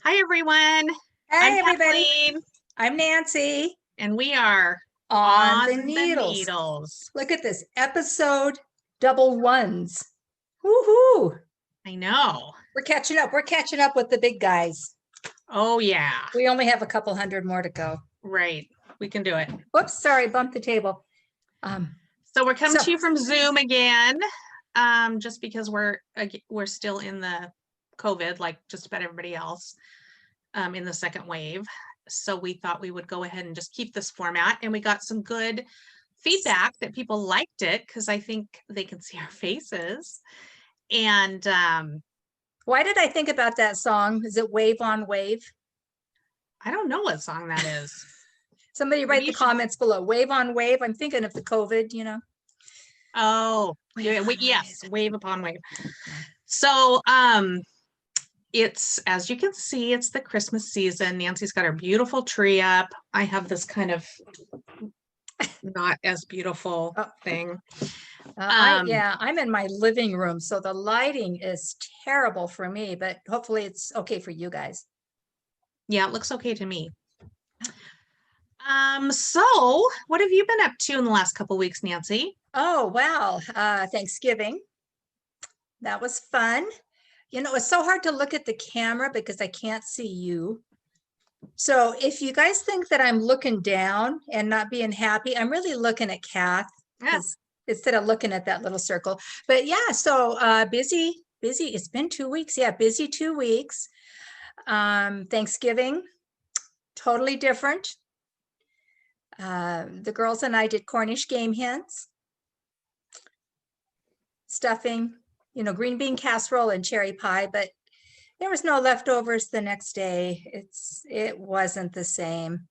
Hi, everyone. Hey, I'm everybody. Kathleen, I'm Nancy and we are on the the needles. needles. Look at this episode double ones. Woohoo! I know. We're catching up. We're catching up with the big guys. Oh, yeah. We only have a couple hundred more to go. Right. We can do it. Whoops, sorry, bumped the table. So we're coming to you from Zoom again, just because we're still in the COVID, like just about everybody else, in the second wave. So we thought we would go ahead and just keep this format, and we got some good feedback that people liked it because I think they can see our faces. And why did I think about that song? Is it Wave on Wave? I don't know what song that is. Somebody write the comments below. Wave on Wave. I'm thinking of the COVID, you know. Oh, yes, wave upon wave. So it's, as you can see, it's the Christmas season. Nancy's got her beautiful tree up. I have this kind of not as beautiful thing. I'm in my living room, so the lighting is terrible for me, but hopefully it's okay for you guys. Yeah, it looks okay to me. So what have you been up to in the last couple of weeks, Nancy? Oh, wow. Thanksgiving. That was fun. You know, it's so hard to look at the camera because I can't see you. So if you guys think that I'm looking down and not being happy, I'm really looking at Kath instead of looking at that little circle. But yeah, so busy. It's been 2 weeks. Yeah, busy 2 weeks. Thanksgiving, totally different. The girls and I did Cornish game hens, stuffing, you know, green bean casserole and cherry pie, but there was no leftovers the next day. It wasn't the same.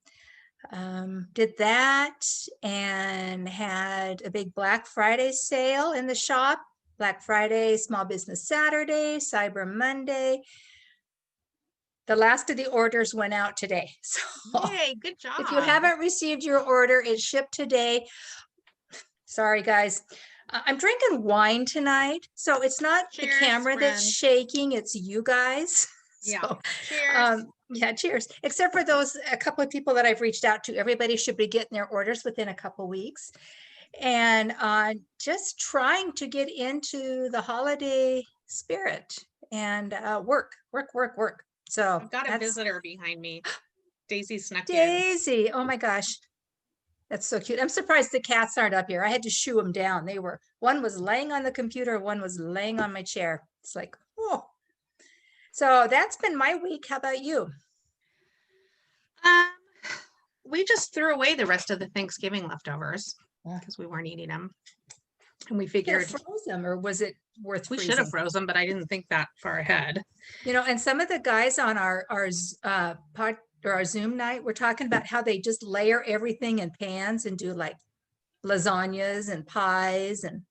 Did that and had a big Black Friday sale in the shop. Black Friday, Small Business Saturday, Cyber Monday. The last of the orders went out today. So yay, good job. If you haven't received your order, it shipped today. Sorry, guys. I'm drinking wine tonight, so it's not the camera that's shaking, it's you guys. Yeah. Cheers. Yeah, cheers. Except for those, a couple of people that I've reached out to, everybody should be getting their orders within a couple weeks. And just trying to get into the holiday spirit and work. So I've got a visitor behind me. Daisy snuck in. Daisy, oh my gosh. That's so cute. I'm surprised the cats aren't up here. I had to shoo them down. One was laying on the computer, one was laying on my chair. It's like, oh. So that's been my week. How about you? We just threw away the rest of the Thanksgiving leftovers because we weren't eating them. And we figured froze them, or was it worth we freezing? should have frozen, but I didn't think that far ahead. You know, and some of the guys on our Zoom night, we're talking about how they just layer everything in pans and do like lasagnas and pies, and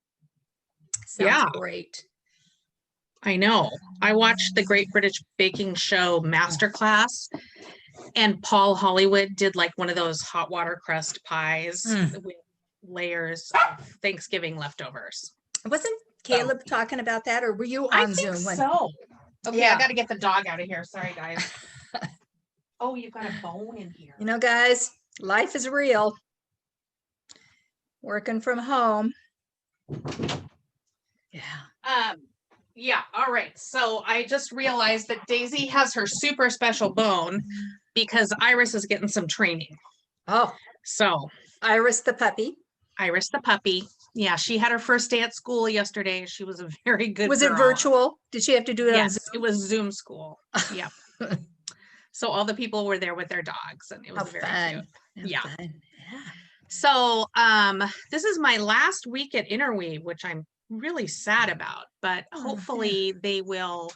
sounds great. I know. I watched the Great British Baking Show Masterclass, and Paul Hollywood did like one of those hot water crust pies with layers of Thanksgiving leftovers. Wasn't Caleb talking about that, or were you on Zoom? So. Okay, yeah. I got to get the dog out of here. Sorry, guys. Oh, you've got a bone in here. You know, guys, life is real. Working from home. Yeah. Yeah. All right. So I just realized that Daisy has her super special bone because Iris is getting some training. Oh, so Iris the puppy. Yeah, she had her first day at school yesterday. She was a very good Was girl. It virtual? Did she have to do it? Yes, it was Zoom school. Yeah. So all the people were there with their dogs, and it was very cute. Yeah. So this is my last week at Interweave, which I'm really sad about, but hopefully they will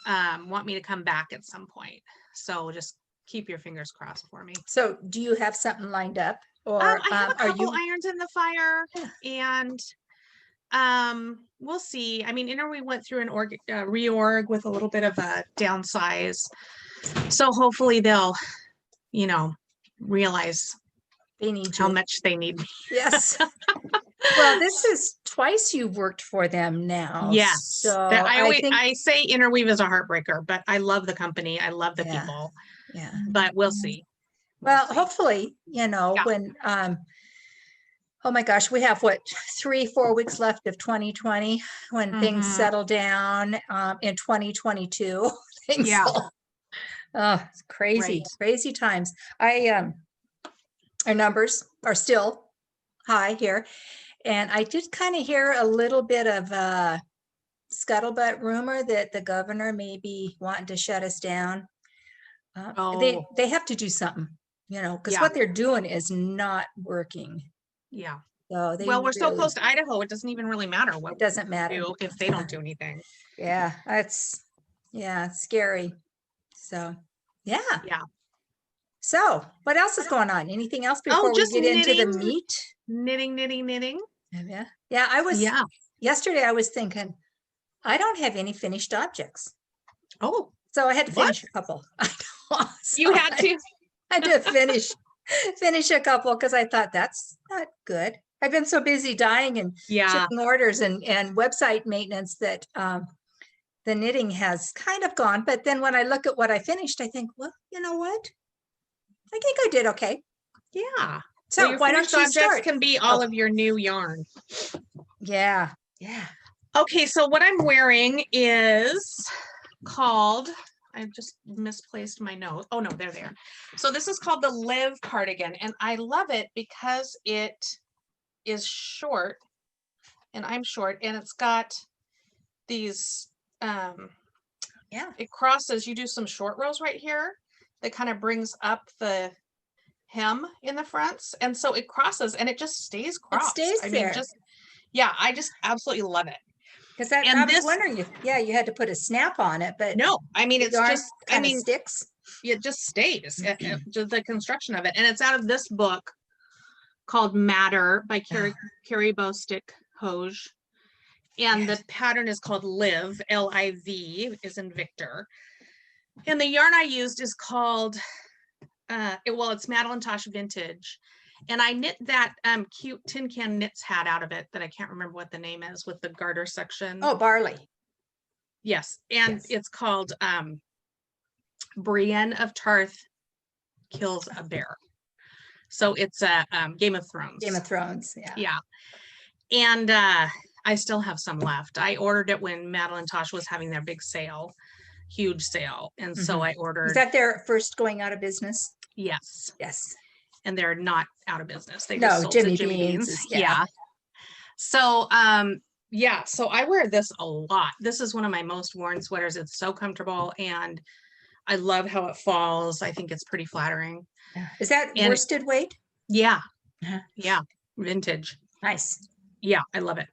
want me to come back at some point. So just keep your fingers crossed for me. So do you have something lined up? Or I have a couple irons in the fire, and we'll see. I mean, Interweave went through an reorg with a little bit of a downsize. So hopefully they'll, you know, realize they need how much they need me. Yes. Well, this is twice you've worked for them now. Yes. So I say Interweave is a heartbreaker, but I love the company. I love the people. Yeah. But we'll see. Well, hopefully, when, oh my gosh, we have 3-4 weeks left of 2020 when things settle down in 2022. It's crazy, crazy times. Our numbers are still high here. And I did kind of hear a little bit of a scuttlebutt rumor that the governor may be wanting to shut us down. They have to do something, because what they're doing is not working. Yeah. So we're so close to Idaho, it doesn't even really matter what it doesn't matter if they don't do anything. Yeah, it's scary. So yeah. So what else is going on? Anything else before we get into the meat? Knitting. Yeah, I was yesterday I was thinking, I don't have any finished objects. Oh. So I had to finish a couple. You had to? I had to finish a couple because I thought that's not good. I've been so busy dyeing and shipping orders and website maintenance that the knitting has kind of gone. But then when I look at what I finished, I think, well, you know what? I think I did okay. Yeah. So why don't you start? Can be all of your new yarn. Yeah. Okay, so what I'm wearing is called, I just misplaced my note. Oh no, they're there. So this is called the Live cardigan, and I love it because it is short, and I'm short, and it's got these, it crosses, you do some short rows right here that kind of brings up the hem in the fronts, and so it crosses and it just stays crossed. It stays there. I just absolutely love it. Because I was wondering if you had to put a snap on it, but no, it's just sticks. It just stays. Just the construction of it, and it's out of this book called Matter by Carrie Bostick Hoge, and the pattern is called Live, Liv, is in Victor, and the yarn I used is called it's Madeleine Tosh Vintage, and I knit that cute tin can knits hat out of it that I can't remember what the name is with the garter section. Oh, barley. Yes, and it's called Brienne of Tarth Kills a Bear. So it's a Game of Thrones. Game of Thrones, yeah. And I still have some left. I ordered it when Madeleine Tosh was having their big sale, huge sale, and so I ordered. Is that their first going out of business? Yes. And they're not out of business. They just sold Jimmy to Jimmy Beans. Yeah. So so I wear this a lot. This is one of my most worn sweaters. It's so comfortable and I love how it falls. I think it's pretty flattering. Is that worsted weight? Yeah. Yeah. Vintage. Nice. Yeah, I love it.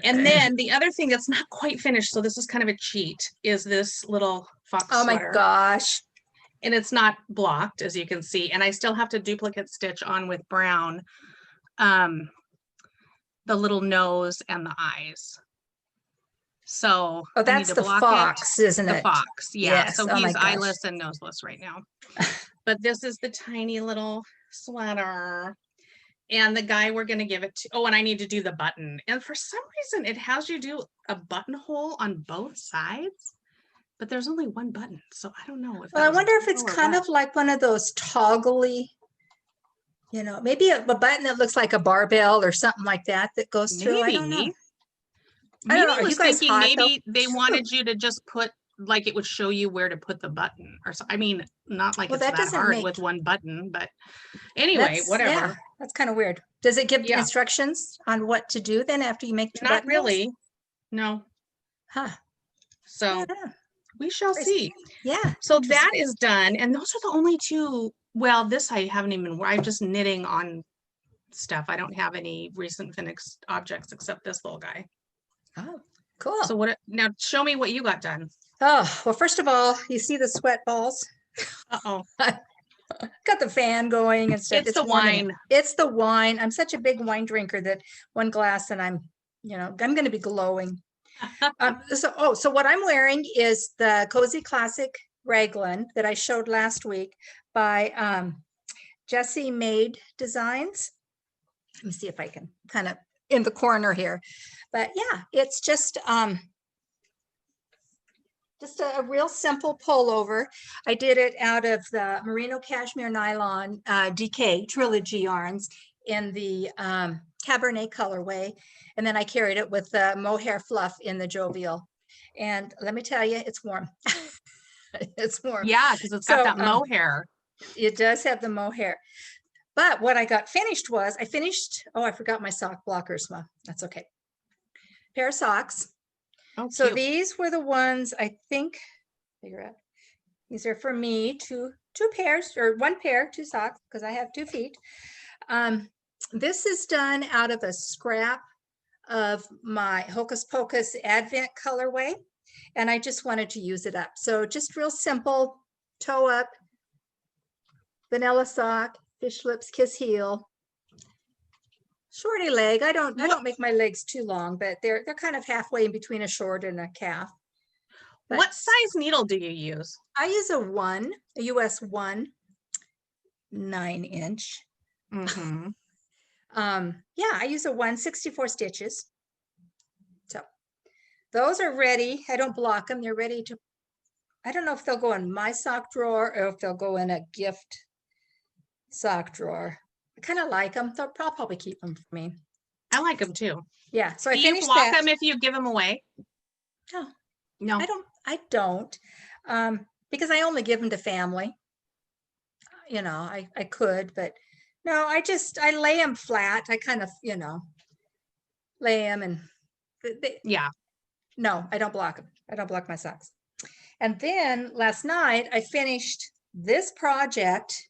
And then the other thing that's not quite finished, so this is kind of a cheat, is this little fox sweater. My gosh. And it's not blocked, as you can see. And I still have to duplicate stitch on with brown the little nose and the eyes. So that's the fox, isn't it? The fox, yeah. Yes. So he's eyeless and noseless right now. But this is the tiny little sweater. And the guy we're going to give it to, and I need to do the button. And for some reason, it has you do a buttonhole on both sides. But there's only one button, so I don't know. I wonder if it's kind of like one of those toggly, maybe a button that looks like a barbell or something like that goes through. I don't know. Are you guys thinking maybe they wanted you to just put, like it would show you where to put the button or so. I mean, not like it's that hard with one button, but anyway, whatever. Yeah, that's kind of weird. Does it give instructions on what to do then after you make the Not really. No. Huh. So we shall see. Yeah. So that is done. And those are the only two. Well, this I haven't even, I'm just knitting on stuff. I don't have any recent finished objects except this little guy. Oh, cool. So now show me what you got done. Oh, well, first of all, you see the sweat balls? Uh-oh. Got the fan going and stuff. It's the wine. It's the wine. I'm such a big wine drinker that one glass and I'm going to be glowing. So what I'm wearing is the Cozy Classic Raglan that I showed last week by Jessie Maed Designs. Let me see if I can kind of in the corner here. But yeah, it's just a real simple pullover. I did it out of the merino cashmere nylon DK Trilogy Yarns in the Cabernet colorway. And then I carried it with the mohair fluff in the Jovial. And let me tell you, it's warm. It's warm. Yeah, because it's got that mohair. It does have the mohair. But what I got finished was, I forgot my sock blockers. Well, that's okay. Pair of socks. Oh, so cute. These were the ones I think, figure out. These are for me, two pairs, or one pair, 2 socks, because I have 2 feet. This is done out of a scrap of my Hocus Pocus Advent colorway, and I just wanted to use it up. So just real simple, toe up, vanilla sock, fish lips, kiss heel, shorty leg. I don't make my legs too long, but they're kind of halfway in between a short and a calf. But what size needle do you use? I use a US 1 9-inch. Mm-hmm. Yeah, I use a 164 stitches. So those are ready. I don't block them. They're ready to, I don't know if they'll go in my sock drawer or if they'll go in a gift sock drawer. I kind of like them. I'll probably keep them for me. I like them too. Yeah. So I do you finished block that. them if you give them away? No, I don't. Because I only give them to family. You know, I could, but no, I lay them flat. I kind of, lay them and yeah. No, I don't block them. I don't block my socks. And then last night I finished this project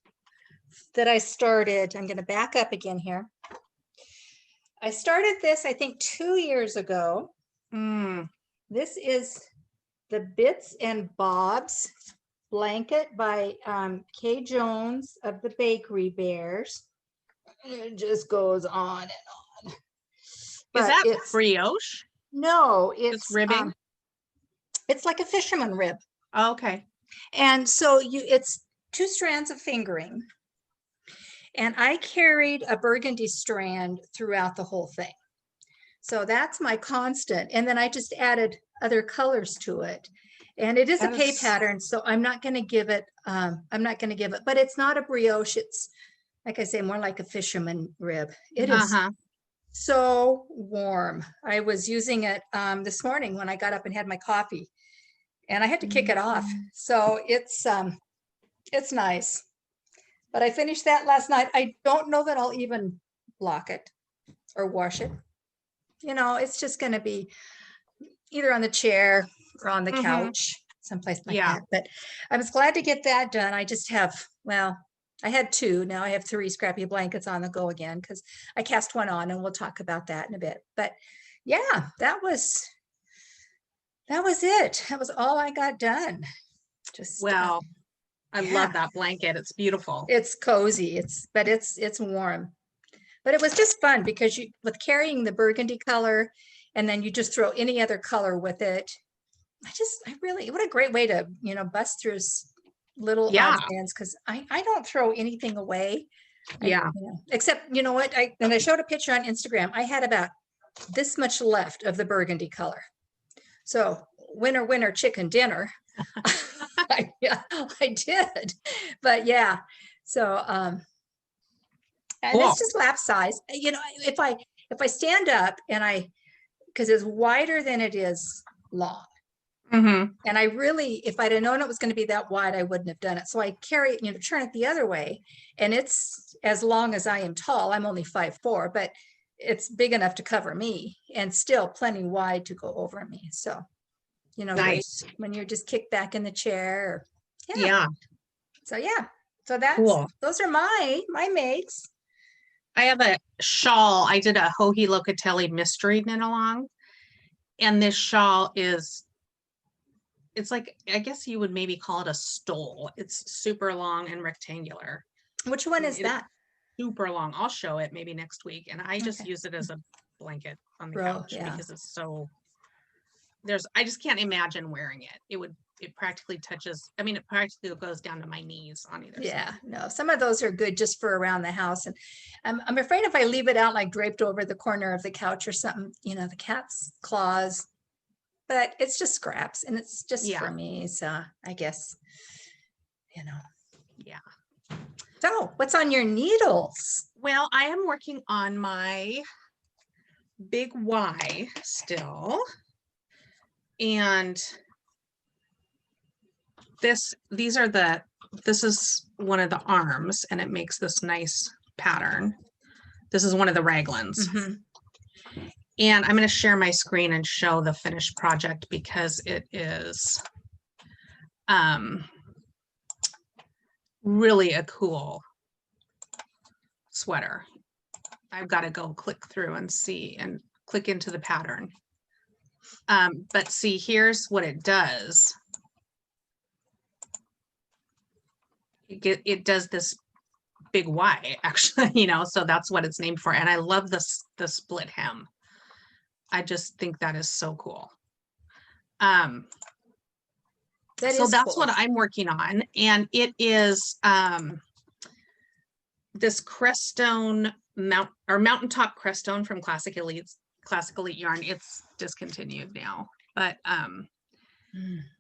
that I started. I'm going to back up again here. I started this, I think, 2 years ago. This is the Bits and Bobs blanket by Kay Jones of the Bakery Bears. It just goes on and on. Is that brioche? No, it's ribbing. It's like a fisherman rib. Oh, okay. And so it's 2 strands of fingering. And I carried a burgundy strand throughout the whole thing. So that's my constant. And then I just added other colors to it. And it is a pay pattern, so I'm not going to give it, but it's not a brioche. It's, like I say, more like a fisherman rib. It is so warm. I was using it this morning when I got up and had my coffee, and I had to kick it off. So it's nice. But I finished that last night. I don't know that I'll even block it or wash it. It's just going to be either on the chair or on the couch, someplace like that. But I was glad to get that done. I just have, I had 2. Now I have 3 scrappy blankets on the go again because I cast one on, and we'll talk about that in a bit. But yeah, that was it. That was all I got done. Just I love that blanket. It's beautiful. It's cozy. It's warm. But it was just fun because with carrying the burgundy color, and then you just throw any other color with it. What a great way to, bust through little odds and ends, because I don't throw anything away. Except, you know what? And I showed a picture on Instagram. I had about this much left of the burgundy color. So winner, winner, chicken dinner. I did. But yeah. So, and it's just lap size. If I stand up and because it's wider than it is long. And I really, if I'd have known it was going to be that wide, I wouldn't have done it. So I carry it, turn it the other way, and it's as long as I am tall. I'm only 5'4", but it's big enough to cover me and still plenty wide to go over me. So, nice when you're just kicked back in the chair. So those are my makes. I have a shawl. I did a Hoge Locatelli mystery knit along, and this shawl it's like, I guess you would maybe call it a stole. It's super long and rectangular. Which one is that? Super long. I'll show it maybe next week. And I just use it as a blanket on the couch because it's so, I just can't imagine wearing it. It it practically touches, I mean, it practically goes down to my knees on either Yeah, side. no, some of those are good just for around the house. And I'm afraid if I leave it out like draped over the corner of the couch or something, you know, the cat's claws, but it's just scraps and it's just for me. So I guess, you know. Yeah. So what's on your needles? Well, I am working on my big Y still. And this is one of the arms and it makes this nice pattern. This is one of the Raglans. And I'm going to share my screen and show the finished project because it is really a cool sweater. I've got to go click through and see and click into the pattern. But see, here's what it does. It does this big Y actually, you know, so that's what it's named for. And I love the split hem. I just think that is so cool. So that's cool. What I'm working on. And it is this Crestone mountaintop Crestone from Classic Elite Yarn. It's discontinued now, but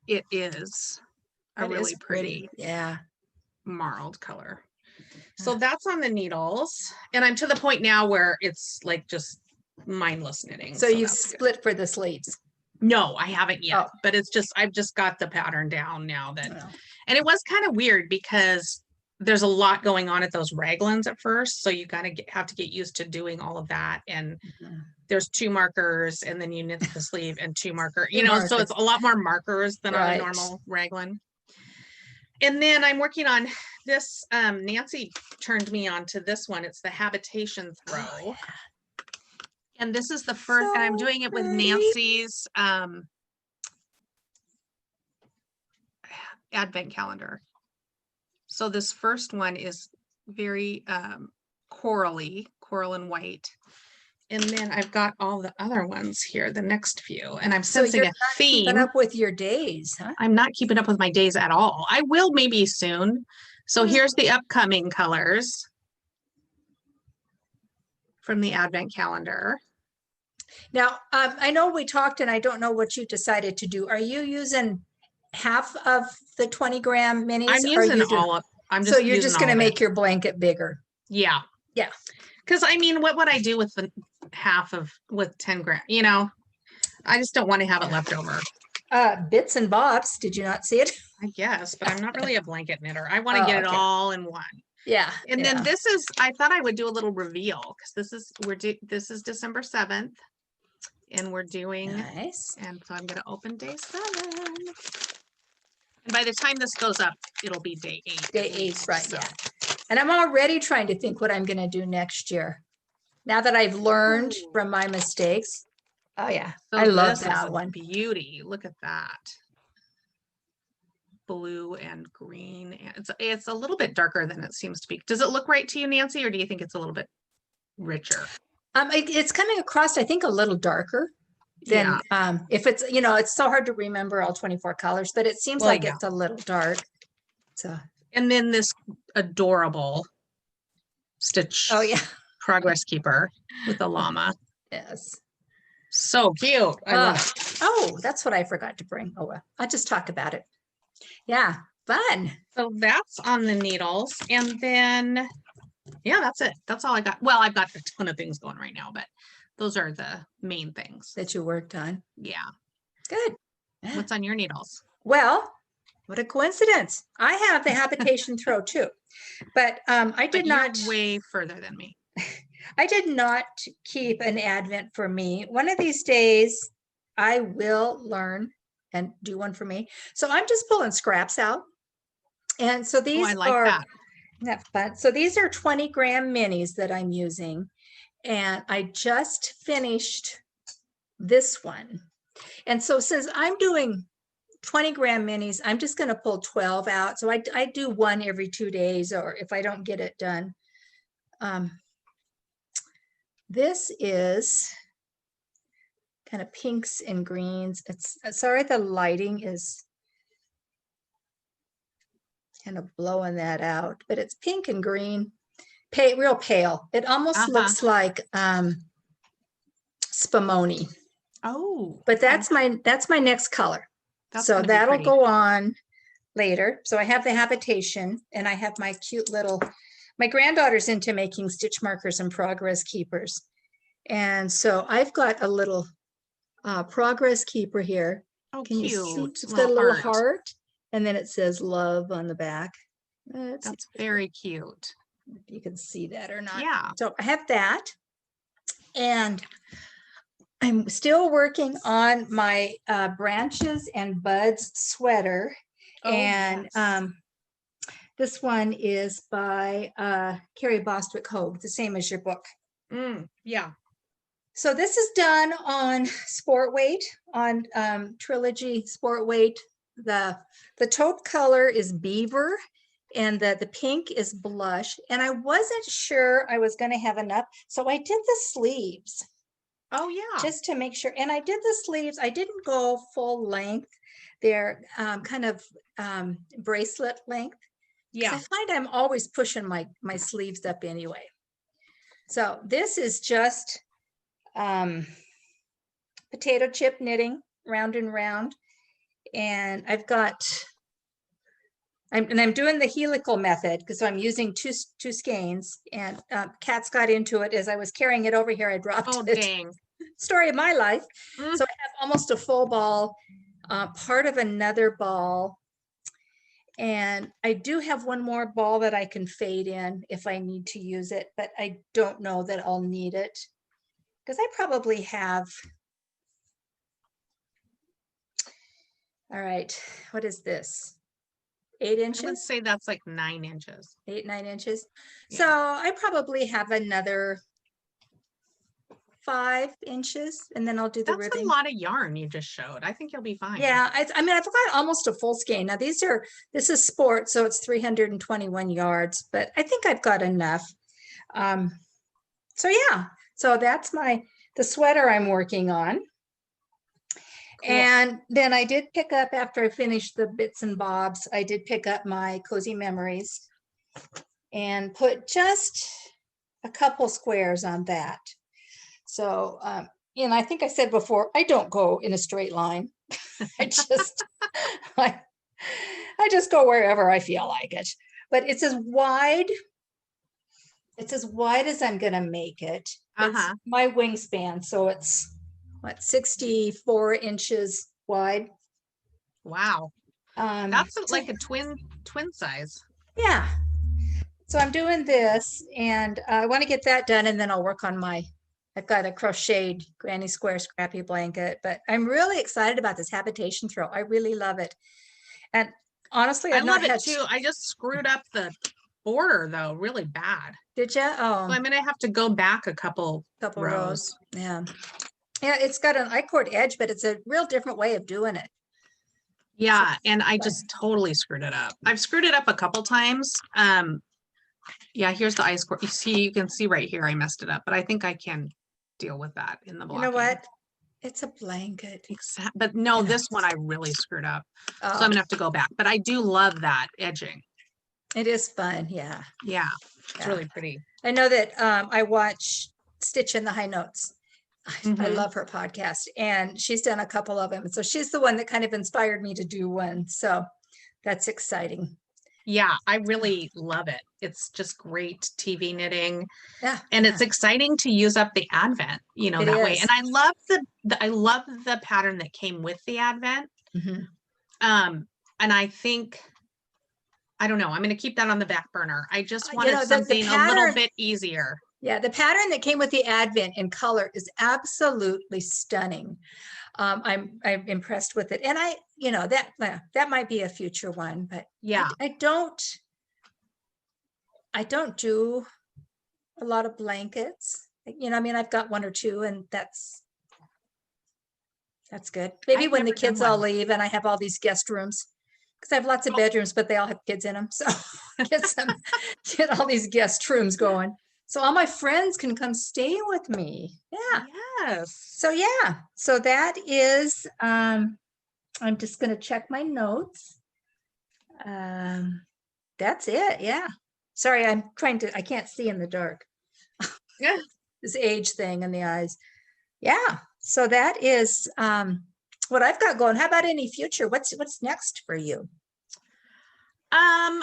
it is a really pretty marled color. So that's on the needles, and I'm to the point now where it's like just mindless knitting. So you've split for the sleeves? No, I haven't yet, but it's just, I've just got the pattern down now that, and it was kind of weird because there's a lot going on at those Raglans at first. So you kind of have to get used to doing all of that. And there's 2 markers and then you knit the sleeve and 2 marker, you know, so it's a lot more markers than on a normal Raglan. And then I'm working on this, Nancy turned me on to this one. It's the Habitation Throw. And this is the first, and I'm doing it with Nancy's advent calendar. So this first one is very coral and white. And then I've got all the other ones here, the next few, and I'm sensing a theme. Keeping up with your days, huh? I'm not keeping up with my days at all. I will maybe soon. So here's the upcoming colors from the advent calendar. Now, I know we talked and I don't know what you decided to do. Are you using half of the 20 gram minis? I'm using all of, so you're just going to make your blanket bigger. Yeah. Yeah. Because I mean, what would I do with the half of, with 10 gram? You know, I just don't want to have it left over. Bits and bobs. Did you not see it? I guess, but I'm not really a blanket knitter. I want to get it all in one. Yeah. And then this is, I thought I would do a little reveal because this is December 7th and we're doing, nice. And so I'm going to open day 7. And by the time this goes up, it'll be day 8. Day 8, right, so. Yeah. And I'm already trying to think what I'm going to do next year. Now that I've learned from my mistakes. Oh yeah, so I love that one. Beauty, look at that. Blue and green. It's a little bit darker than it seems to be. Does it look right to you, Nancy, or do you think it's a little bit richer? It's coming across, I think, a little darker than if it's, you know, it's so hard to remember all 24 colors, but it seems like it's a little dark. So, and then this adorable stitch. Oh yeah, progress keeper with the llama. Yes, so cute. I love it. Oh, that's what I forgot to bring. Oh well, I'll just talk about it. Yeah, fun. So that's on the needles, and then yeah, that's it. That's all I got. Well, I've got a ton of things going right now, but those are the main things that you worked on. Yeah, good. What's on your needles? Well, what a coincidence. I have the Habitation Throw too, but I did not. Way further than me. I did not keep an advent for me. One of these days I will learn and do one for me. So I'm just pulling scraps out. And so these I like that. Fun. So these are 20 gram minis that I'm using. And I just finished this one. And so since I'm doing 20 gram minis, I'm just going to pull 12 out. So I do one every 2 days, or if I don't get it done. This is kind of pinks and greens. It's sorry, the lighting is kind of blowing that out, but it's pink and green, real pale. It almost looks like Spumoni. Oh, but that's my next color. So that'll go on later. So I have the Habitation, and I have my cute little, my granddaughter's into making stitch markers and progress keepers. And so I've got a little progress keeper here. Oh, Can cute. you see? It's got a little heart, and then it says love on the back. That's very cute. If you can see that or not. Yeah. So I have that. And I'm still working on my branches and buds sweater. Oh, and yes. This one is by Carrie Bostick Hoge, the same as your book. Yeah. So this is done on sport weight, on Trilogy sport weight. The taupe color is Beaver, and the pink is blush. And I wasn't sure I was going to have enough, so I did the sleeves. Oh, yeah. Just to make sure. And I did the sleeves. I didn't go full length. They're kind of bracelet length. Yeah. I find I'm always pushing my sleeves up anyway. So this is just potato chip knitting, round and round. And I've got, I'm doing the helical method because I'm using two skeins, and Kat's got into it as I was carrying it over here. I dropped it. Oh, dang. Story of my life. So I have almost a full ball, part of another ball. And I do have one more ball that I can fade in if I need to use it, but I don't know that I'll need it because I probably have. All right, what is this? 8 inches? I would say that's like 9 inches. 9 inches. Yeah. So I probably have another 5 inches, and then I'll do the ribbing. That's a lot of yarn you just showed. I think you'll be fine. Yeah, I mean, I've got almost a full skein. Now this is sport, so it's 321 yards, but I think I've got enough. So yeah, so that's the sweater I'm working on. Cool. And then I did pick up, after I finished the bits and bobs, I did pick up my Cozy Memories and put just a couple squares on that. So, and I think I said before, I don't go in a straight line. I just go wherever I feel like it. But it's as wide as I'm going to make it. It's my wingspan, so it's what, 64 inches wide. Wow. That's like a twin size. Yeah. So I'm doing this, and I want to get that done, and then I'll work on I've got a crocheted granny square scrappy blanket, but I'm really excited about this Habitation Throw. I really love it. And honestly, I love it too. I just screwed up the border though, really bad. Did you? Oh, so I'm going to have to go back a couple rows. Yeah. Yeah, it's got an I-cord edge, but it's a real different way of doing it. Yeah, and I just totally screwed it up. I've screwed it up a couple times. Yeah, here's the I-cord. You can see right here I messed it up, but I think I can deal with that in the blocking. You know what? It's a blanket. Exactly. But no, this one I really screwed up. So I'm gonna have to go back. But I do love that edging. It is fun. Yeah. Yeah. It's really pretty. I know that I watch Stitch in the High Notes. I love her podcast, and she's done a couple of them. So she's the one that kind of inspired me to do one. So that's exciting. Yeah, I really love it. It's just great TV knitting. Yeah. And it's exciting to use up the advent, that way. And I love I love the pattern that came with the advent. And I think, I don't know, I'm going to keep that on the back burner. I just wanted something a little bit easier. Yeah, the pattern that came with the advent in color is absolutely stunning. I'm impressed with it, and that might be a future one, but yeah, I don't do a lot of blankets. I mean, I've got 1 or 2, and that's good. Maybe when the kids all leave and I have all these guest rooms, because I have lots of bedrooms, but they all have kids in them, so get all these guest rooms going. So all my friends can come stay with me. Yeah. Yes. So yeah. So that is, I'm just going to check my notes. that's it. Yeah. Sorry, I can't see in the dark. Yeah. This age thing in the eyes. Yeah. So that is what I've got going. How about any future? What's next for you? I'm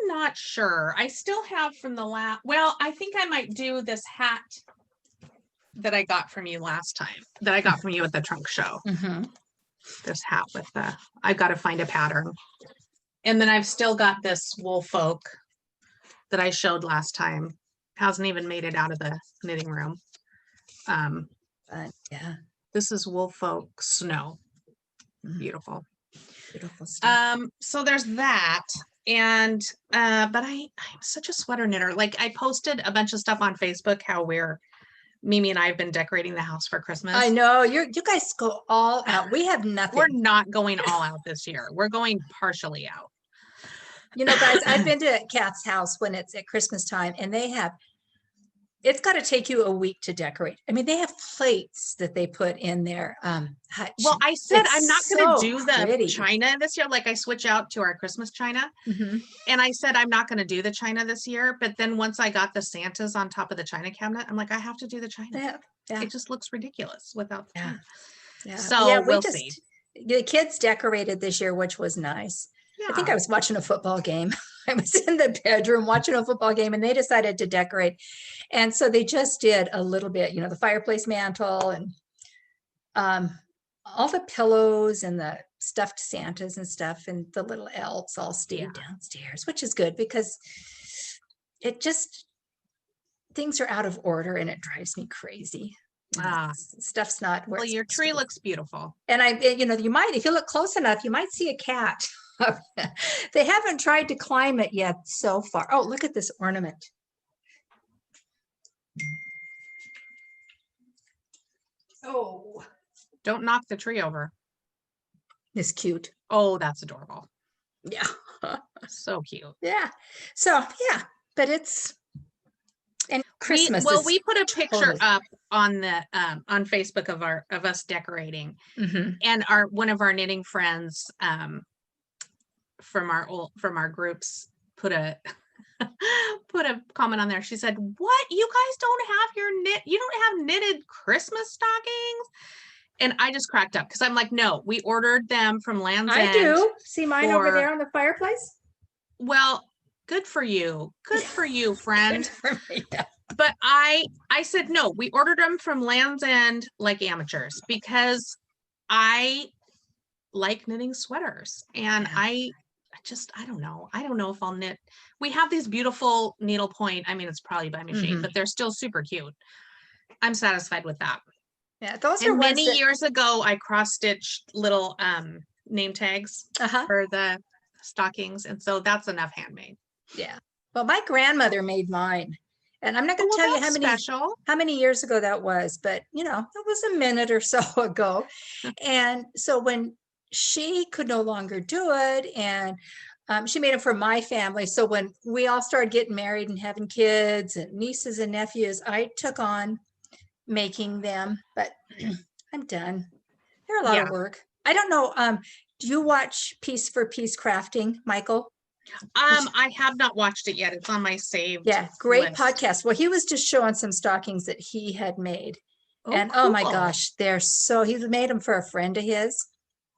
not sure. I still have from the last, well, I think I might do this hat that I got from you last time, that I got from you at the trunk show. Mm-hmm. This hat with I've got to find a pattern. And then I've still got this wool folk that I showed last time. Hasn't even made it out of the knitting room. Yeah. This is wool folk snow. Beautiful. Beautiful stuff. So there's that. And but I'm such a sweater knitter. Like I posted a bunch of stuff on Facebook how Mimi and I have been decorating the house for Christmas. I know you guys go all out. We have nothing. We're not going all out this year. We're going partially out. You know, guys, I've been to Kath's house when it's at Christmas time, and it's got to take you a week to decorate. I mean, they have plates that they put in their hutch. Well, I said I'm not going to do the pretty. china this year. Like I switch out to our Christmas china. And I said I'm not going to do the china this year. But then once I got the Santas on top of the china cabinet, I'm like, I have to do the china. Yeah. It just looks ridiculous without the china. Yeah. So we'll see. The kids decorated this year, which was nice. Yeah. I think I was watching a football game. I was in the bedroom watching a football game, and they decided to decorate. And so they just did a little bit, the fireplace mantle and all the pillows and the stuffed Santas and stuff, and the little elves all stayed downstairs, which is good because things are out of order and it drives me crazy. Stuff's not where. Well, your tree looks beautiful. And you might, if you look close enough, you might see a cat. They haven't tried to climb it yet so far. Oh, look at this ornament. Oh, don't knock the tree over. It's cute. Oh, that's adorable. Yeah. So cute. Yeah. So yeah, but it's and Christmas. We put a picture up on the on Facebook of us decorating, and one of our knitting friends from our groups put a comment on there. She said, "What? You guys don't have you don't have knitted Christmas stockings?" And I just cracked up because I'm like, no, we ordered them from Land's End. I do. See mine over there on the fireplace? Well, good for you. Good for you, friend. Good for me, yeah. But I said, no, we ordered them from Land's End like amateurs because I like knitting sweaters. And I don't know. I don't know if I'll knit. We have these beautiful needlepoint. I mean, it's probably by machine, but they're still super cute. I'm satisfied with that. Yeah, those are many years ago. I cross-stitched little name tags for the stockings, and so that's enough handmade. Yeah. Well, my grandmother made mine, and I'm not going to tell you how many years ago that was, but it was a minute or so ago. And so when she could no longer do it, and she made it for my family. So when we all started getting married and having kids and nieces and nephews, I took on making them, but I'm done. They're a lot of work. I don't know. Do you watch Piece for Piece Crafting, Michael? I have not watched it yet. It's on my saved. Yeah, great list. podcast. Well, he was just showing some stockings that he had made. And cool. Oh my gosh, he made them for a friend of his.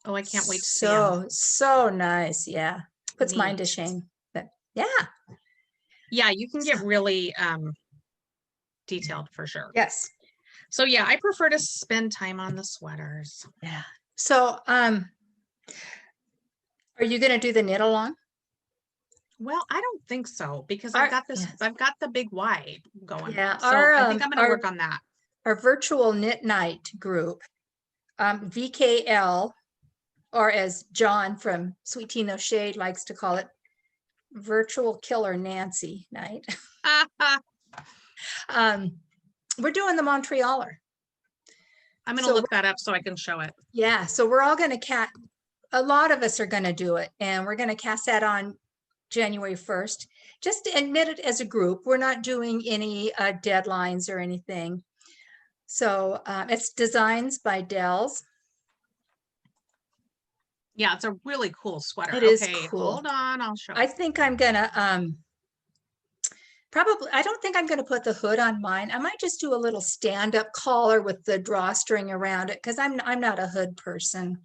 Oh, I can't wait to see them. So nice. Yeah. Puts mine to shame. But yeah. Yeah, you can get really detailed for sure. Yes. So yeah, I prefer to spend time on the sweaters. Yeah. So are you going to do the knit along? Well, I don't think so because I've got this. Yes. I've got the big wide going. Yeah. So I think I'm going to work on that. Our virtual knit night group, VKL, or as John from Sweet Tea No Shade likes to call it, Virtual Killer Nancy night. We're doing the Montrealer. I'm going to look that up so I can show it. Yeah. So we're all going to a lot of us are going to do it, and we're going to cast that on January 1st, just to knit it as a group. We're not doing any deadlines or anything. So it's designs by Dells. Yeah, it's a really cool sweater. It is Okay, cool. hold on, I'll show I you. think I'm gonna probably, I don't think I'm gonna put the hood on mine. I might just do a little stand-up collar with the drawstring around it because I'm not a hood person.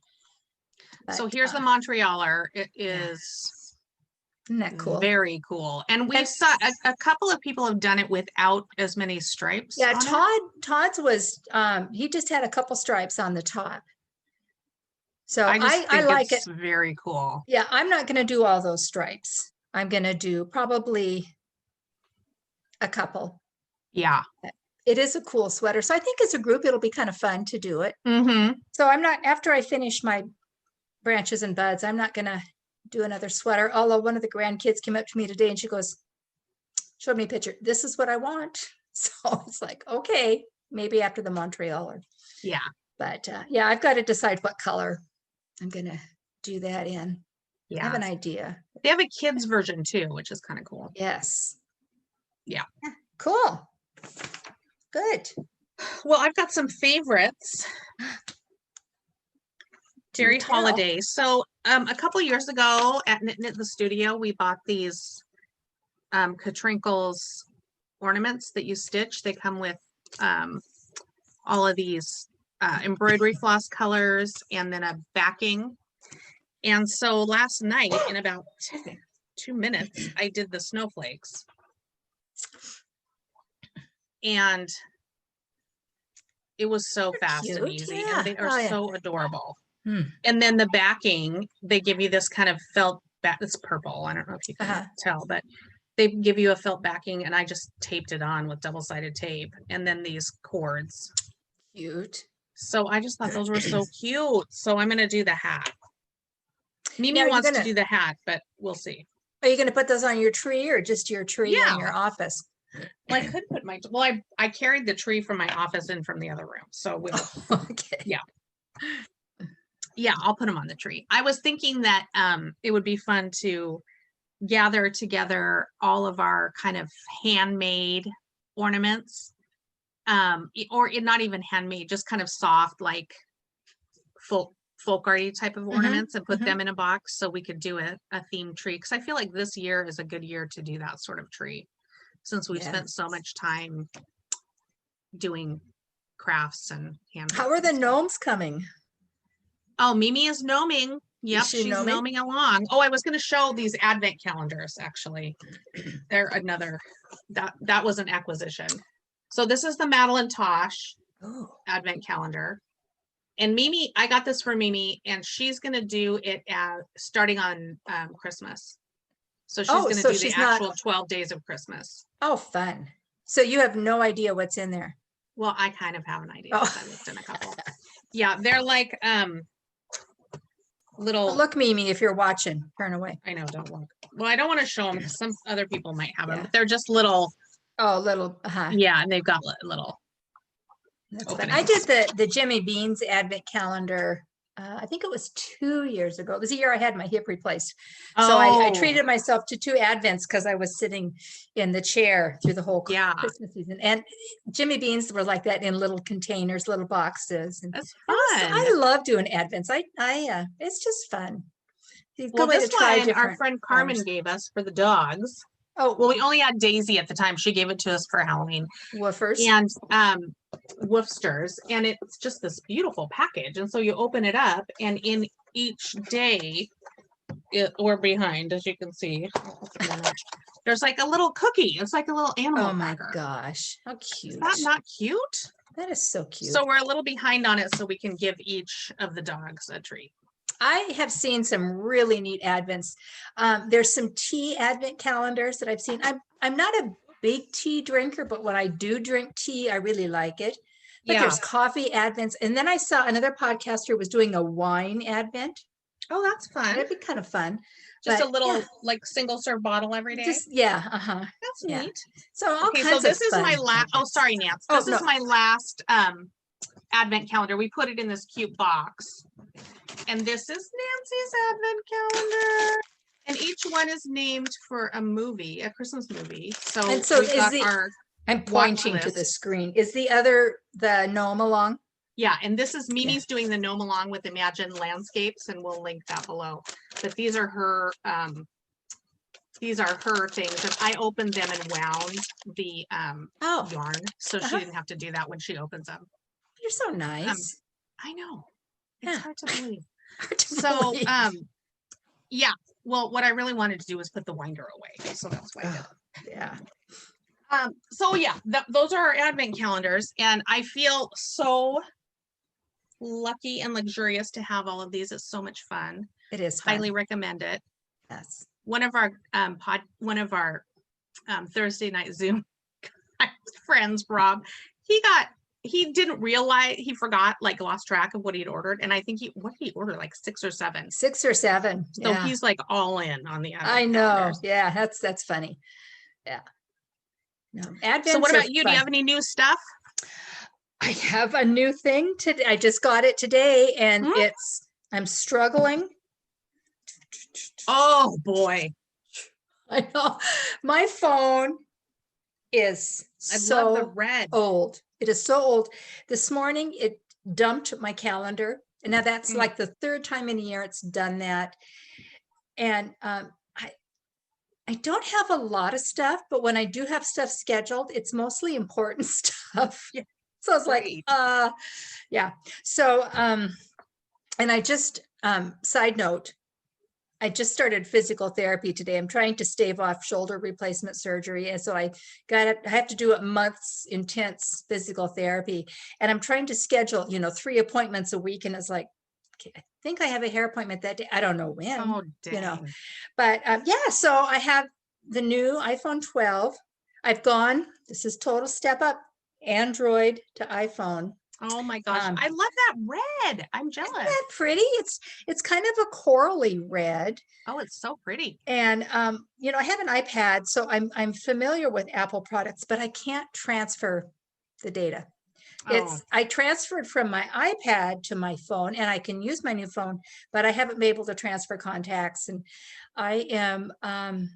So But, here's the Montrealer. It is isn't that cool? very cool. And we And- saw a couple of people have done it without as many stripes. Yeah, on it. Todd's was he just had a couple stripes on the top. So I just I think like it. it's very cool. Yeah, I'm not gonna do all those stripes. I'm gonna do probably a couple. Yeah. It is a cool sweater. So I think as a group, it'll be kind of fun to do it. Mm-hmm. So I'm not, after I finish my branches and buds, I'm not gonna do another sweater. Although one of the grandkids came up to me today and she goes, showed me a picture. This is what I want. So it's like, okay, maybe after the Montrealer. Yeah. But yeah, I've got to decide what color I'm gonna do that in. I have Yeah. an idea. They have a kids version too, which is kind of cool. Yes. Yeah. Cool. Good. Well, I've got some favorites. Dairy tell. Holiday. So a couple years ago at Knit the Studio, we bought these Katrinkles ornaments that you stitch. They come with all of these embroidery floss colors and then a backing. And so last night, in about 2 minutes, I did the snowflakes. And it was so fast and Cute, easy. yeah. And they are Oh, yeah. so adorable. Hmm. And then the backing, they give you this kind of felt back. It's purple. I don't know if you can tell, but they give you a felt backing, and I just taped it on with double-sided tape. And then these cords. Cute. So I just thought those were so cute. So I'm gonna do the hat. Mimi Now, wants to do the hat, but we'll see. Are you gonna put those on your tree or just your tree in your office? Well, I could put my, well, I carried the tree from my office in from the other room. So we'll, Okay. yeah, I'll put them on the tree. I was thinking that it would be fun to gather together all of our kind of handmade ornaments, or not even handmade, just kind of soft, like folk arty type of ornaments, and put them in a box so we could do a themed tree. Because I feel like this year is a good year to do that sort of tree, since we've spent so much time doing crafts and handmade. How are the gnomes coming? Oh, Mimi is gnoming. Yep, she's gnoming along. Oh, I was going to show these advent calendars, actually. They're another, that was an acquisition. So this is the Madeleine Tosh advent calendar. And Mimi, I got this for Mimi, and she's going to do it starting on Christmas. So she's going to do the actual 12 days of Christmas. Oh, fun. So you have no idea what's in there. Well, I kind of have an idea. I looked in a couple. Yeah, they're like little. Look, Mimi, if you're watching, turn away. I know, don't look. Well, I don't want to show them because some other people might have them, but they're just little. Oh, little. Yeah, and they've got little. That's fun. I did the Jimmy Beans advent calendar. I think it was 2 years ago. It was a year I had my hip replaced. So I treated myself to 2 advents because I was sitting in the chair through the whole Christmas season. And Jimmy Beans were like that in little containers, little boxes. And that's fun. I love doing advents. It's just fun. Well, this one our friend Carmen gave us for the dogs. Oh, well, we only had Daisy at the time. She gave it to us for Halloween. Woofers. And woofsters. And it's just this beautiful package. And so you open it up, and in each day, we're behind, as you can see. There's like a little cookie. It's like a little animal cracker. Oh my gosh. How cute. Is that not cute? That is so cute. So we're a little behind on it, so we can give each of the dogs a treat. I have seen some really neat advents. There's some tea advent calendars that I've seen. I'm not a big tea drinker, but when I do drink tea, I really like it. But there's coffee advents. And then I saw another podcaster was doing a wine advent. Oh, that's fun. That'd be kind of fun. Just a little like single serve bottle every day. That's neat. So all kinds so this of is my last. Oh, sorry, Nance. This is my last advent calendar. We put it in this cute box. And this is Nancy's advent calendar. And each one is named for a movie, a Christmas movie. So is I'm pointing to the screen. Is the gnome along? Yeah, and this is Mimi's doing the gnome along with Imagine Landscapes, and we'll link that below. But these are her things, and I opened them and wound the yarn, so she didn't have to do that when she opens them. You're so nice. I know. It's hard to believe. Yeah. Well, what I really wanted to do was put the winder away, so that's why I did. Yeah. So yeah, those are our advent calendars, and I feel so lucky and luxurious to have all of these. It's so much fun. It is fun. Highly recommend it. Yes. One of our Thursday night Zoom friends, Rob, he didn't realize, he forgot, like lost track of what he'd ordered, and I think what did he order, like 6 or 7? 6 or 7. So he's like all in on the advent I know. calendars. Yeah, that's funny. Yeah. No, Advents. So what about you? Fun. Do you have any new stuff? I have a new thing today. I just got it today, and I'm struggling. Oh boy. I know. My phone is love the red. Old. It is so old. This morning it dumped my calendar. And now that's like the 3rd time in a year it's done that. And I don't have a lot of stuff, but when I do have stuff scheduled, it's mostly important stuff. Yeah. So it's like, yeah. So, and I just, side note, I just started physical therapy today. I'm trying to stave off shoulder replacement surgery. And so I have to do a month's intense physical therapy. And I'm trying to schedule, 3 appointments a week. And it's like, okay, I think I have a hair appointment that day. I don't know when, but yeah, so I have the new iPhone 12. I've gone, this is total step up, Android to iPhone. Oh my gosh, I love that red. I'm jealous. Isn't that pretty? It's kind of a corally red. Oh, it's so pretty. And I have an iPad, so I'm familiar with Apple products, but I can't transfer the data. I transferred from my iPad to my phone, and I can use my new phone, but I haven't been able to transfer contacts. And I am I'm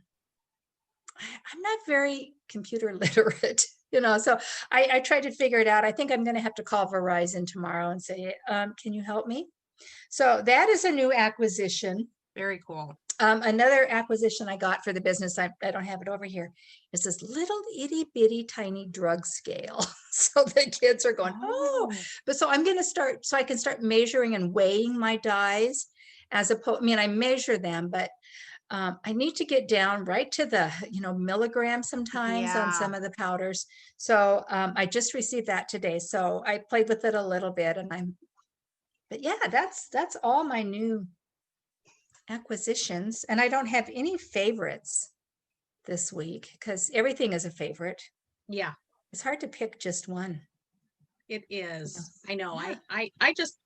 not very computer literate. So I tried to figure it out. I think I'm going to have to call Verizon tomorrow and say, can you help me? So that is a new acquisition. Very cool. Another acquisition I got for the business, I don't have it over here, is this little itty bitty tiny drug scale. So the kids are going, but so I'm going to start, so I can start measuring and weighing my dyes as opposed, I measure them, but I need to get down right to the, milligrams sometimes on some of the powders. So I just received that today. So I played with it a little bit, but yeah, that's all my new acquisitions. And I don't have any favorites this week because everything is a favorite. Yeah. It's hard to pick just one. It is. I know. Yeah. I just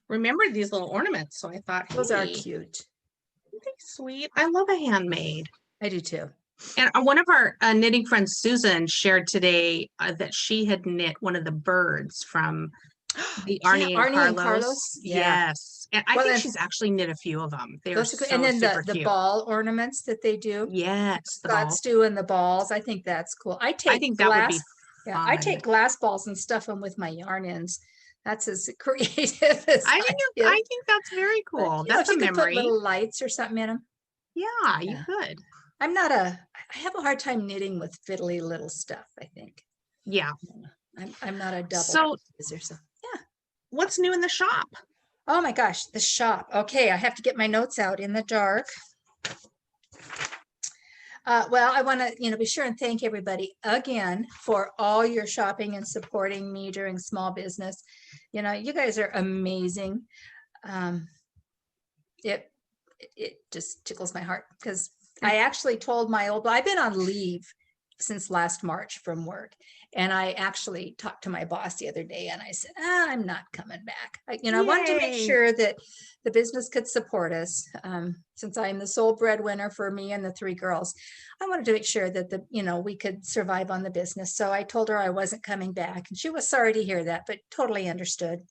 remembered these little ornaments. So I thought, those are cute. Sweet. I love a handmade. I do too. And one of our knitting friends, Susan, shared today that she had knit one of the birds from the Arnie and Carlos. Yeah. Yes. And I think she's actually knit a few of them. They're so and then super the cute. ball ornaments that they do. Yes. The stew and the balls. I think that's cool. I think that would be fun. I take glass balls and stuff them with my yarn ends. That's as creative as I think that's very cool. But, that's a memory. Could put little lights or something in them. Yeah, you could. I have a hard time knitting with fiddly little stuff, I think. Yeah. I'm not a double. So yeah. What's new in the shop? Oh my gosh, the shop. Okay, I have to get my notes out in the dark. Well, I want to, be sure and thank everybody again for all your shopping and supporting me during small business. You guys are amazing. It just tickles my heart because I actually told I've been on leave since last March from work. And I actually talked to my boss the other day and I said, I'm not coming back. I wanted to make sure that the business could support us. Since I'm the sole breadwinner for me and the 3 girls, I wanted to make sure that we could survive on the business. So I told her I wasn't coming back and she was sorry to hear that, but totally understood.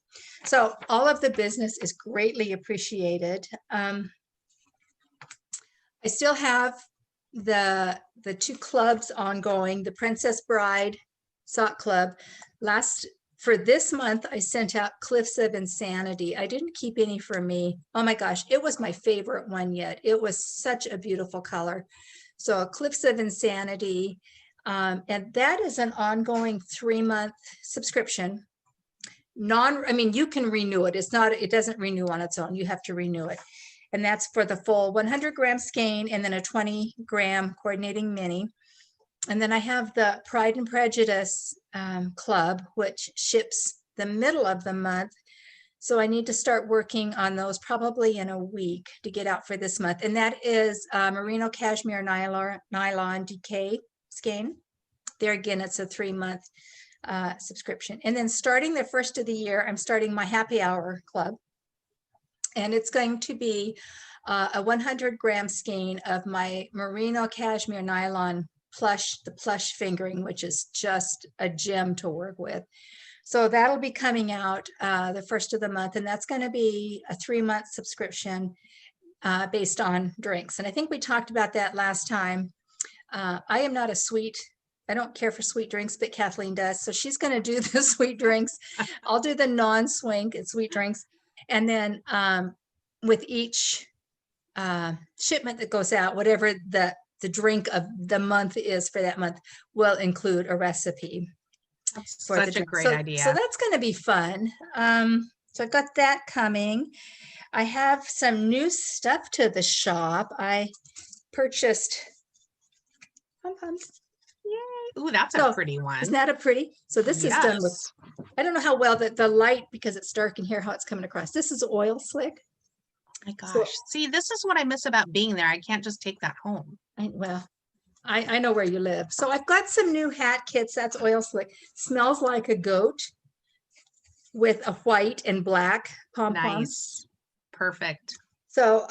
So all of the business is greatly appreciated. I still have the 2 clubs ongoing, the Princess Bride Sock Club. Last For this month, I sent out Cliffs of Insanity. I didn't keep any for me. Oh my gosh, it was my favorite one yet. It was such a beautiful color. So Cliffs of Insanity, and that is an ongoing 3-month subscription. I mean, you can renew it. It doesn't renew on its own. You have to renew it. And that's for the full 100-gram skein and then a 20-gram coordinating mini. And then I have the Pride and Prejudice club, which ships the middle of the month. So I need to start working on those probably in a week to get out for this month. And that is Merino Cashmere Nylon DK skein. There again, it's a 3-month subscription. And then starting the first of the year, I'm starting my happy hour club. And it's going to be a 100-gram skein of my Merino Cashmere Nylon the plush fingering, which is just a gem to work with. So that'll be coming out the first of the month, and that's going to be a 3-month subscription based on drinks. And I think we talked about that last time. I am not I don't care for sweet drinks, but Kathleen does. So she's going to do the sweet drinks. I'll do the non-swing and sweet drinks. And then with each shipment that goes out, whatever the drink of the month is for that month will include a recipe. That's such a great idea. So that's going to be fun. So I've got that coming. I have some new stuff to the shop. I purchased pom-poms. Yay. Ooh, that's a pretty one. Isn't that a pretty? So this is done with, I don't know how well the light, because it's dark in here, how it's coming across. This is oil slick. My gosh. See, this is what I miss about being there. I can't just take that home. I know where you live. So I've got some new hat kits. That's oil slick. Smells like a goat with a white and black pom-poms. Nice. Perfect. So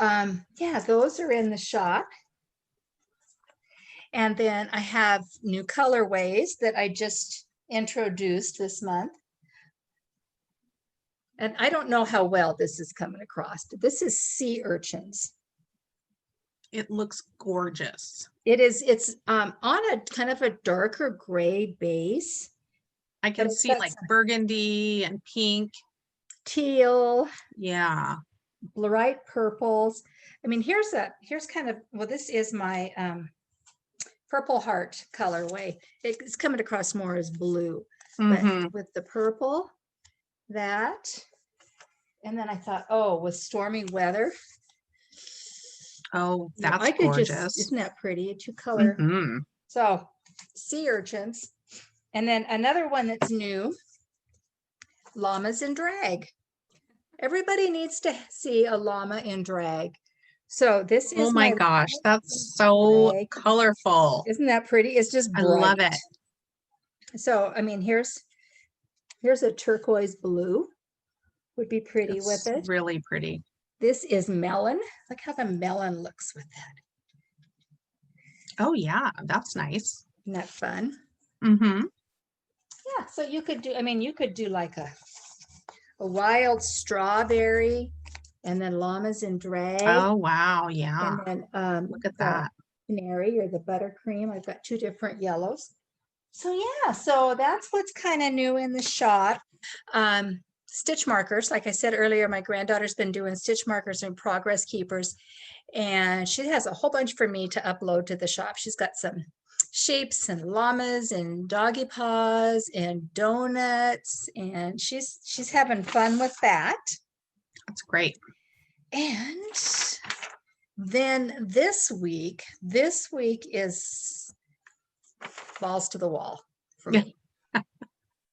yeah, those are in the shop. And then I have new colorways that I just introduced this month. And I don't know how well this is coming across. This is sea urchins. It looks gorgeous. It is. It's on a kind of a darker gray base. I can see like burgundy and pink. Teal. Yeah. Bright purples. I mean, here's kind of, well, this is my Purple Heart colorway. It's coming across more as blue, but with the purple, that. And then I thought, oh, with stormy weather. Oh, that's gorgeous. Isn't that pretty? A 2-color. So sea urchins. And then another one that's new, llamas in drag. Everybody needs to see a llama in drag. So this is, oh my gosh, that's so colorful. Isn't that pretty? It's just bright. I love it. So, I mean, here's a turquoise blue, would be pretty with it. Really pretty. This is melon. Look how the melon looks with that. Oh yeah, that's nice. Isn't that fun? Yeah, so you could do, I mean, you could do like a wild strawberry and then llamas in drag. Oh wow, yeah. And then look at that. Canary or the buttercream. I've got 2 different yellows. So yeah, so that's what's kind of new in the shop. Stitch markers, like I said earlier, my granddaughter's been doing stitch markers and progress keepers, and she has a whole bunch for me to upload to the shop. She's got some shapes and llamas and doggy paws and donuts, and she's having fun with that. That's great. And then this week is balls to the wall for me.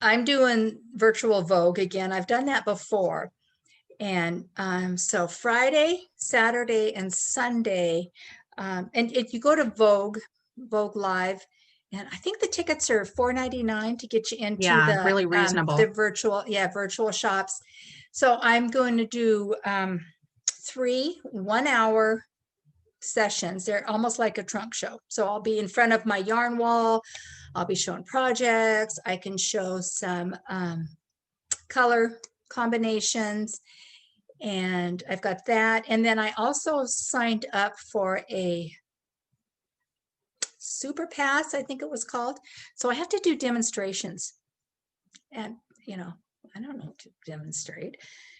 I'm doing virtual Vogue again. I've done that before. And so Friday, Saturday, and Sunday, and if you go to Vogue Live, and I think the tickets are $4.99 to get you into the really reasonable. The virtual shops. So I'm going to do 3 1-hour sessions. They're almost like a trunk show. So I'll be in front of my yarn wall. I'll be showing projects. I can show some color combinations, and I've got that. And then I also signed up for a Super Pass, I think it was called. So I have to do demonstrations. And you know, I don't know to demonstrate.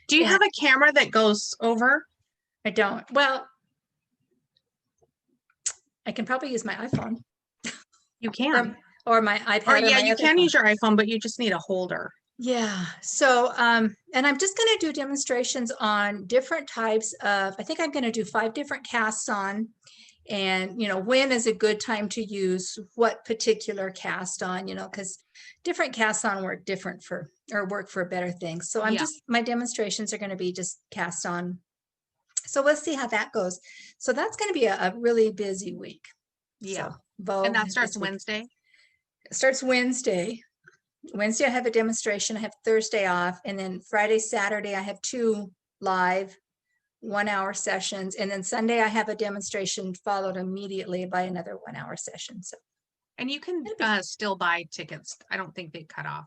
Do you have a camera that goes over? I don't. Well, I can probably use my iPhone. You can. Or my iPad. Or yeah, you can use your iPhone, but you just need a holder. Yeah. So, and I'm just going to do demonstrations on different types of, I think I'm going to do 5 different casts on, and, you know, when is a good time to use what particular cast on, you know, because different casts on work different for, or work for better things. So I'm just, my demonstrations are going to be just cast on. So we'll see how that goes. So that's going to be a really busy week. Yeah. So, and that starts Wednesday? It starts Wednesday. Wednesday, I have a demonstration. I have Thursday off. And then Friday, Saturday, I have 2 live 1-hour sessions. And then Sunday, I have a demonstration followed immediately by another 1-hour session. So, and you can still buy tickets. I don't think they cut off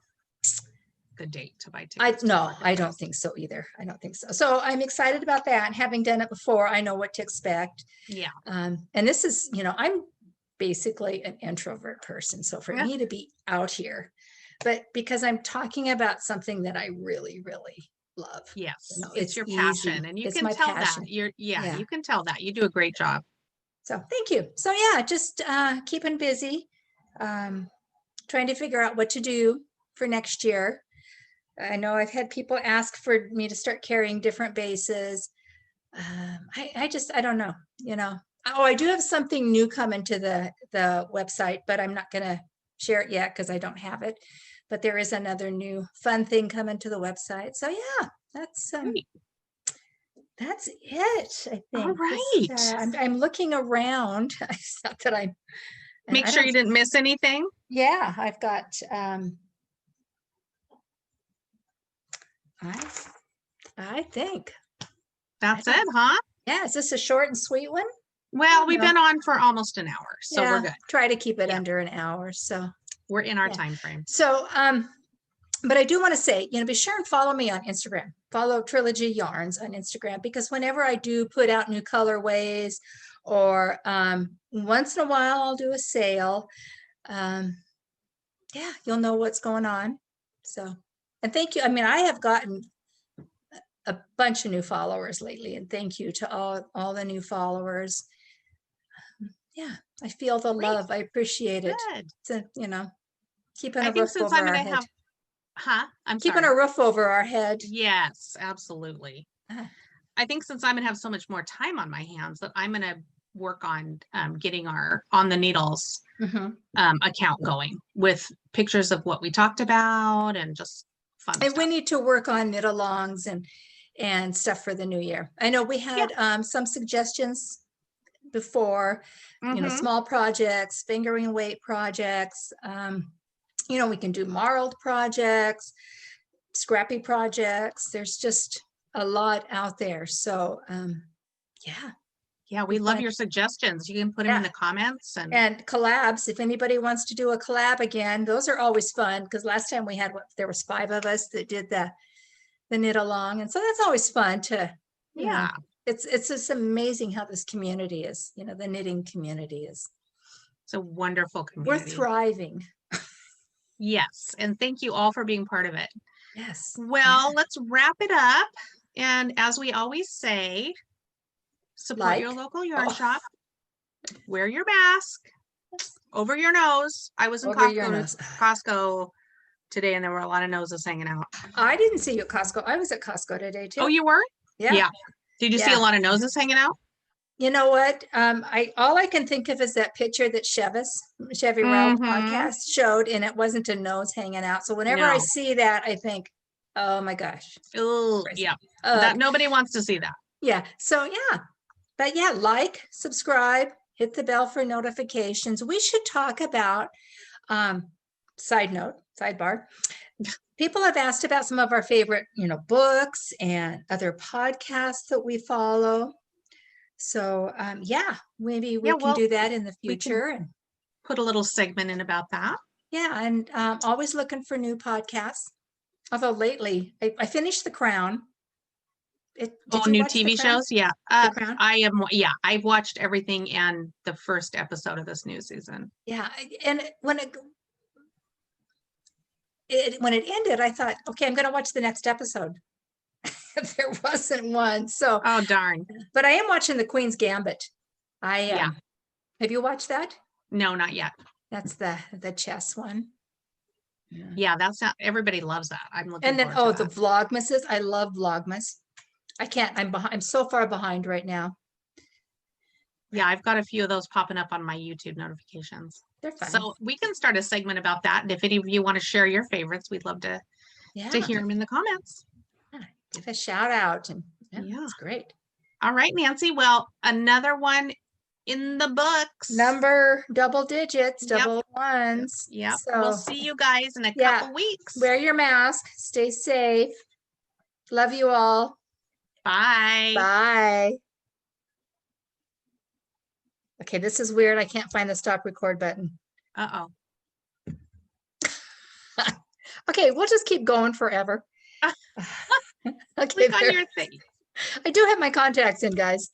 the date to buy tickets. No, I don't think so either. I don't think so. So I'm excited about that. Having done it before, I know what to expect. Yeah. And this is, you know, I'm basically an introvert person. So for me to be out here, but because I'm talking about something that I really, really love. Yes, you know, it's your passion, and you can tell that. You can tell that. You do a great job. So thank you. So yeah, just keeping busy, trying to figure out what to do for next year. I know I've had people ask for me to start carrying different bases. I don't know, you know. Oh, I do have something new coming to the website, but I'm not going to share it yet because I don't have it. But there is another new fun thing coming to the website. So yeah, that's it, I think. All right. I'm looking around. It's not that I'm. Make sure you didn't miss anything. Yeah, I've got. I think that's it, huh? Yeah. Is this a short and sweet one? Well, we've been on for almost an hour, so we're good. Try to keep it under an hour. So we're in our time frame. So, but I do want to say, you know, be sure and follow me on Instagram. Follow Trilogy Yarns on Instagram, because whenever I do put out new colorways, or once in a while I'll do a sale. Yeah, you'll know what's going on. So, and thank you. I mean, I have gotten a bunch of new followers lately, and thank you to all the new followers. Yeah, I feel the love. I appreciate it. So, you know, keeping a roof over our head. I'm keeping a roof over our head. Yes, absolutely. I think since I'm gonna have so much more time on my hands, that I'm gonna work on getting our On the Needles account going with pictures of what we talked about and just fun stuff. We need to work on knit-alongs and stuff for the new year. I know we had some suggestions before, you know, small projects, fingering weight projects. You know, we can do marled projects, scrappy projects. There's just a lot out there. So, yeah, we love your suggestions. You can put them in the comments and collabs. If anybody wants to do a collab again, those are always fun, because last time we had there was 5 of us that did the knit along, and so that's always fun to you know, it's just amazing how this community is, you know, the knitting community is. It's a wonderful community. We're thriving. Yes, and thank you all for being part of it. Yes. Well, let's wrap it up. And as we always say, support your local yarn shop. Wear your mask over your nose. I was in Costco today, and there were a lot of noses hanging out. I didn't see you at Costco. I was at Costco today too. Oh, you were? Yeah. Did you see a lot of noses hanging out? You know what? All I can think of is that picture that Chevy Ralph podcast showed, and it wasn't a nose hanging out. So whenever I see that, I think, oh my gosh. Oh, yeah. That nobody wants to see that. Yeah. So but like, subscribe, hit the bell for notifications. We should talk about, sidebar. People have asked about some of our favorite, you know, books and other podcasts that we follow. So, maybe we can do that in the future and put a little segment in about that. Yeah. And always looking for new podcasts. Although lately I finished The Crown. New TV shows? Yeah. I am. Yeah. I've watched everything and the first episode of this new season. Yeah. And when when it ended, I thought, okay, I'm going to watch the next episode. There wasn't one. So, oh, darn. But I am watching the Queen's Gambit. I am. Yeah. Have you watched that? No, not yet. That's the chess one. Yeah, that's not, everybody loves that. I'm looking And then, forward to the that. Vlogmases. I love Vlogmas. I can't, I'm behind, I'm so far behind right now. Yeah, I've got a few of those popping up on my YouTube notifications. They're fun. So we can start a segment about that. And if any of you want to share your favorites, we'd love to hear them in the comments. Give a shout out. And Yeah, that's great. All right, Nancy. Well, another one in the books. Number double digits, double ones. Yep. So we'll see you guys in a couple weeks. Wear your mask. Stay safe. Love you all. Bye. Bye. Okay, this is weird. I can't find the stop record button. Uh-oh. Okay, we'll just keep going forever. Okay, Click on your thing. I do have my contacts in, guys.